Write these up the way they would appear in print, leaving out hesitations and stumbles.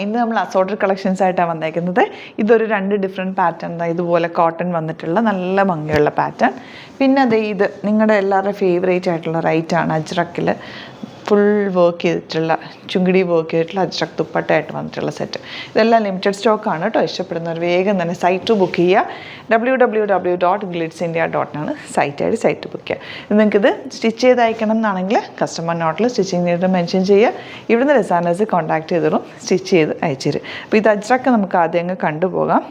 ഇന്ന് നമ്മൾ assorted collections ആയിട്ടാണ് വന്നേക്കുന്നത്. ഇതൊരു 2 ഡിഫറെൻറ്റ് പാറ്റേൺ, ഇതുപോലെ കോട്ടൺ വന്നിട്ടുള്ള നല്ല ഭംഗിയുള്ള പാറ്റേൺ. പിന്നെ ഇത് നിങ്ങളുടെ എല്ലാവരുടെ ഫേവറേറ്റ് ആയിട്ടുള്ള റൈറ്റാണ്. അജ്രക്കിൽ ഫുൾ വർക്ക് ചെയ്തിട്ടുള്ള ചുങ്കിടി വർക്ക് ചെയ്തിട്ടുള്ള അജ്രക് ദുപ്പട്ടയായിട്ട് വന്നിട്ടുള്ള സെറ്റ്. ഇതെല്ലാം ലിമിറ്റഡ് സ്റ്റോക്കാണ് കേട്ടോ. ഇഷ്ടപ്പെടുന്നവർ വേഗം തന്നെ സൈറ്റ് ബുക്ക് ചെയ്യുക. www.glitzindia.com സൈറ്റ് ബുക്ക് ചെയ്യുക. നിങ്ങൾക്കിത് സ്റ്റിച്ച് ചെയ്ത് അയക്കണം എന്നാണെങ്കിൽ കസ്റ്റമർ നോട്ടിൽ സ്റ്റിച്ചിങ് ചെയ്ത് മെൻഷൻ ചെയ്യുക. ഇവിടുന്ന് ഡിസൈനേഴ്സ് കോൺടാക്ട് ചെയ്തോളും, സ്റ്റിച്ച് ചെയ്ത് അയച്ചു തരും. അപ്പോൾ ഇത് അജ്രക്ക് നമുക്ക് ആദ്യം അങ്ങ് കണ്ടുപോകാം.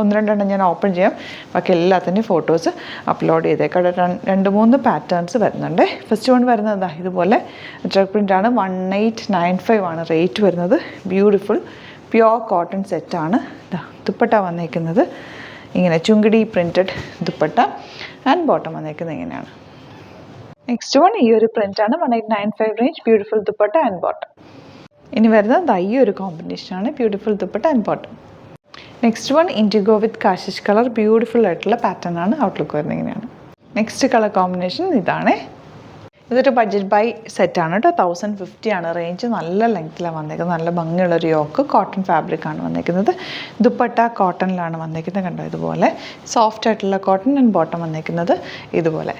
1-2 ഞാൻ ഓപ്പൺ ചെയ്യാം. ബാക്കി എല്ലാത്തിൻ്റെയും ഫോട്ടോസ് അപ്ലോഡ് ചെയ്തേക്കാം. 2-3 പാറ്റേൺസ് വരുന്നുണ്ട്. ഫസ്റ്റ് വൺ വരുന്നത് ഇതുപോലെ അജ്രക് പ്രിൻ്റാണ്. 1895 ആണ് റേറ്റ് വരുന്നത്. ബ്യൂട്ടിഫുൾ പ്യുവർ കോട്ടൺ സെറ്റാണ്. ദുപ്പട്ട വന്നേക്കുന്നത് ഇങ്ങനെ ചുങ്കിടി പ്രിൻറ്റഡ് ദുപ്പട്ട ആൻഡ് ബോട്ടം വന്നേക്കുന്നത് ഇങ്ങനെയാണ്. നെക്സ്റ്റ് വൺ ഈ ഒരു പ്രിൻ്റാണ്. 1895 range beautiful dupatta and bottom. ഇനി വരുന്നത് ഈ ഒരു കോമ്പിനേഷനാണ്. Beautiful dupatta and bottom. Next one indigo with Kashish colour. Beautiful ആയിട്ടുള്ള പാറ്റേൺ ആണ്. ഔട്ട്ലുക്ക് വരുന്നത് ഇങ്ങനെയാണ്. നെക്സ്റ്റ് കളർ കോമ്പിനേഷൻ ഇതാണ്. ഇതൊരു ബഡ്ജറ്റ് ബൈ സെറ്റാണ് കേട്ടോ. 1050 ആണ് റേഞ്ച്. നല്ല ലെങ്ത്തിലാണ് വന്നേക്കുന്നത്. നല്ല ഭംഗിയുള്ളൊരു യോക്ക് കോട്ടൺ ഫാബ്രിക്കാണ് വന്നേക്കുന്നത്. ദുപ്പട്ട കോട്ടണിലാണ് വന്നേക്കുന്നത്. കണ്ടോ ഇതുപോലെ സോഫ്റ്റ് ആയിട്ടുള്ള കോട്ടൺ ആൻഡ് ബോട്ടം വന്നേക്കുന്നത് ഇതുപോലെ.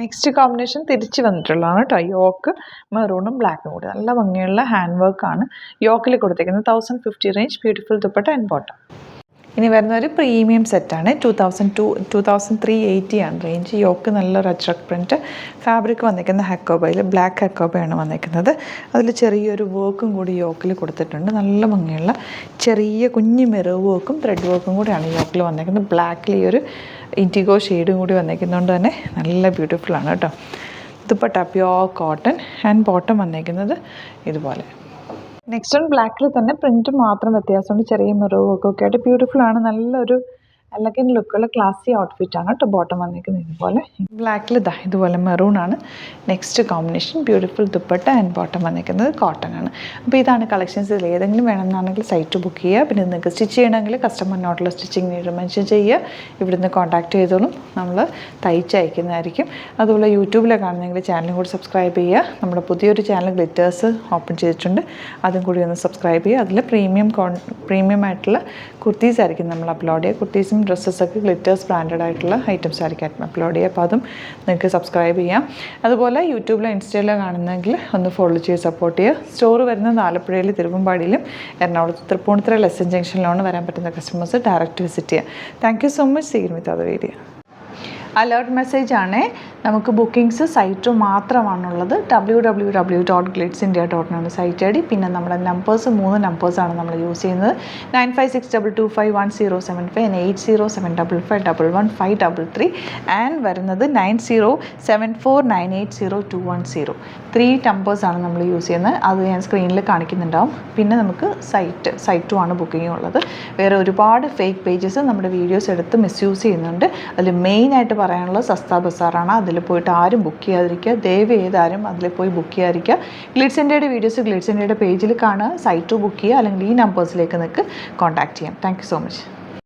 നെക്സ്റ്റ് കോമ്പിനേഷൻ തിരിച്ച് വന്നിട്ടുള്ളതാണ് കേട്ടോ. യോക്ക് മെറൂണും ബ്ലാക്കും കൂടി നല്ല ഭംഗിയുള്ള ഹാൻഡ് വർക്കാണ് യോക്കിൽ കൊടുത്തേക്കുന്നത്. 1050 range beautiful dupatta and bottom. ഇനി വരുന്ന ഒരു പ്രീമിയം സെറ്റാണ്. 2380 ആണ് റേഞ്ച്. യോക്ക് നല്ലൊരു അജ്രക് പ്രിൻറ്റ് ഫാബ്രിക് വന്നിരിക്കുന്ന ഹക്കോബയിൽ ബ്ലാക്ക് ഹക്കോബയാണ് വന്നിരിക്കുന്നത്. അതിൽ ചെറിയൊരു വർക്കും കൂടി യോക്കിൽ കൊടുത്തിട്ടുണ്ട്. നല്ല ഭംഗിയുള്ള ചെറിയ കുഞ്ഞ് മിറർ വർക്കും ത്രെഡ് വർക്കും കൂടിയാണ് യോക്കിൽ വന്നിരിക്കുന്നത്. ബ്ലാക്കിൽ ഈ ഒരു ഇൻഡിഗോ ഷെയ്ഡും കൂടി വന്നിരിക്കുന്നതുകൊണ്ട് തന്നെ നല്ല ബ്യൂട്ടിഫുള്ളാണ് കേട്ടോ. Dupatta pure cotton and bottom വന്നിരിക്കുന്നത് ഇതുപോലെ. നെക്സ്റ്റ് വൺ ബ്ലാക്കിൽ തന്നെ പ്രിൻറ്റ് മാത്രം വ്യത്യാസമുണ്ട്. ചെറിയ മിറർ വർക്കൊക്കെ ആയിട്ട് ബ്യൂട്ടിഫുള്ളാണ്. നല്ലൊരു എലഗൻറ്റ് ലുക്കുള്ള ക്ലാസി ഔട്ട്ഫിറ്റാണ് കേട്ടോ. ബോട്ടം വന്നിരിക്കുന്നത് ഇതുപോലെ. ബ്ലാക്കിൽ ഇതുപോലെ മെറൂണാണ് next combination. Beautiful dupatta and bottom വന്നിരിക്കുന്നത് കോട്ടൺ ആണ്. അപ്പോൾ ഇതാണ് കളക്ഷൻസ്. ഇതിൽ ഏതെങ്കിലും വേണമെന്നാണെങ്കിൽ സൈറ്റ് ബുക്ക് ചെയ്യുക. പിന്നെ നിങ്ങൾക്ക് സ്റ്റിച്ച് ചെയ്യണമെങ്കിൽ കസ്റ്റമർ നോട്ടിൽ സ്റ്റിച്ചിങ് നീഡ് മെൻഷൻ ചെയ്യുക. ഇവിടുന്ന് കോൺടാക്ട് ചെയ്തോളും, നമ്മൾ തയ്ച്ച് അയക്കുന്നതായിരിക്കും. അതുപോലെ യൂട്യൂബിൽ കാണുന്നെങ്കിൽ ചാനലും കൂടി സബ്സ്ക്രൈബ് ചെയ്യുക. നമ്മുടെ പുതിയൊരു ചാനൽ ഗ്ലിറ്റേഴ്സ് ഓപ്പൺ ചെയ്തിട്ടുണ്ട്, അതും കൂടി ഒന്ന് സബ്സ്ക്രൈബ് ചെയ്യുക. അതിൽ പ്രീമിയം ആയിട്ടുള്ള കുർത്തീസ് ആയിരിക്കും നമ്മൾ അപ്ലോഡ് ചെയ്യുക. കുർത്തീസും ഡ്രസ്സസൊക്കെ ഗ്ലിറ്റേഴ്സ് ബ്രാൻഡഡ് ആയിട്ടുള്ള ഐറ്റംസ് ആയിരിക്കും അപ്ലോഡ് ചെയ്യുക. അപ്പോൾ അതും നിങ്ങൾക്ക് സബ്സ്ക്രൈബ് ചെയ്യാം. അതുപോലെ യൂട്യൂബിലോ ഇൻസ്റ്റയിലോ കാണുന്നെങ്കിൽ ഒന്ന് ഫോളോ ചെയ്ത് സപ്പോർട്ട് ചെയ്യുക. സ്റ്റോർ വരുന്നത് ആലപ്പുഴയിൽ തിരുവമ്പാടിയിലും എറണാകുളത്ത് തൃപ്പൂണിത്തുറ ലെസ്സൺ ജംഗ്ഷനിലാണ് വരാൻ പറ്റുന്ന കസ്റ്റമേഴ്സ് ഡയറക്റ്റ് വിസിറ്റ് ചെയ്യുക. Thank you so much. See you with other video. Alert message ആണ്. നമുക്ക് ബുക്കിംഗ്സ് സൈറ്റ് മാത്രമാണുള്ളത്. www.glitzindia.com site I D. പിന്നെ നമ്മുടെ നമ്പേഴ്സ് 3 നമ്പേഴ്സാണ് നമ്മൾ യൂസ് ചെയ്യുന്നത്. 9562251075 8075551153 ആൻഡ് വരുന്നത് 9074980210. 3 നമ്പേഴ്സാണ് നമ്മൾ യൂസ് ചെയ്യുന്നത്. അത് ഞാൻ സ്ക്രീനിൽ കാണിക്കുന്നുണ്ടാവും. പിന്നെ നമുക്ക് സൈറ്റും ആണ് ബുക്കിംഗ് ഉള്ളത്. വേറെ ഒരുപാട് ഫേക്ക് പേജസ് നമ്മുടെ വീഡിയോസ് എടുത്ത് മിസ്യൂസ് ചെയ്യുന്നുണ്ട്. അതിൽ മെയിനായിട്ട് പറയാനുള്ളത് സസ്ത ബസാറാണ്. അതിൽ പോയിട്ട് ആരും ബുക്ക് ചെയ്യാതിരിക്കുക. ദയവ് ചെയ്താരും അതിൽ പോയി ബുക്ക് ചെയ്യാതിരിക്കുക. ഗ്ലിറ്റ്സ് ഇന്ത്യയുടെ വീഡിയോസ് ഗ്ലിറ്റ്സ് ഇന്ത്യയുടെ പേജിൽ കാണുക, സൈറ്റ് ബുക്ക് ചെയ്യുക, അല്ലെങ്കിൽ ഈ നമ്പേഴ്സിലേക്ക് നിങ്ങൾക്ക് കോൺടാക്ട് ചെയ്യാം. Thank you so much.